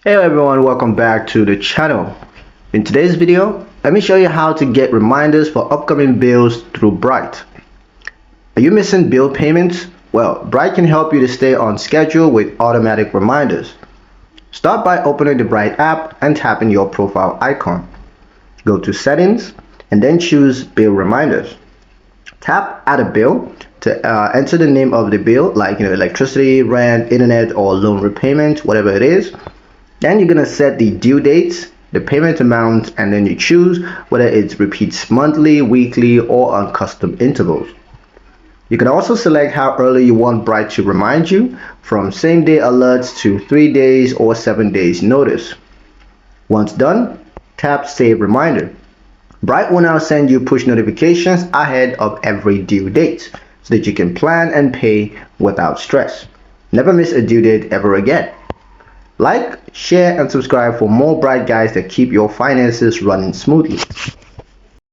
Hey everyone, welcome back to the channel. In today's video, let me show you how to get reminders for upcoming bills through Bright. Are you missing bill payments? Well, Bright can help you to stay on schedule with automatic reminders. Start by opening the Bright app and tapping your profile icon. Go to Settings and then choose Bill Reminders. Tap Add a Bill to enter the name of the bill, like electricity, rent, internet, or loan repayment, whatever it is. Then you're gonna set the due dates, the payment amount, and then you choose whether it repeats monthly, weekly, or on custom intervals. You can also select how early you want Bright to remind you, from same day alerts to 3 days or 7 days notice. Once done, tap Save Reminder. Bright will now send you push notifications ahead of every due date so that you can plan and pay without stress. Never miss a due date ever again. Like, share, and subscribe for more Bright guides that keep your finances running smoothly.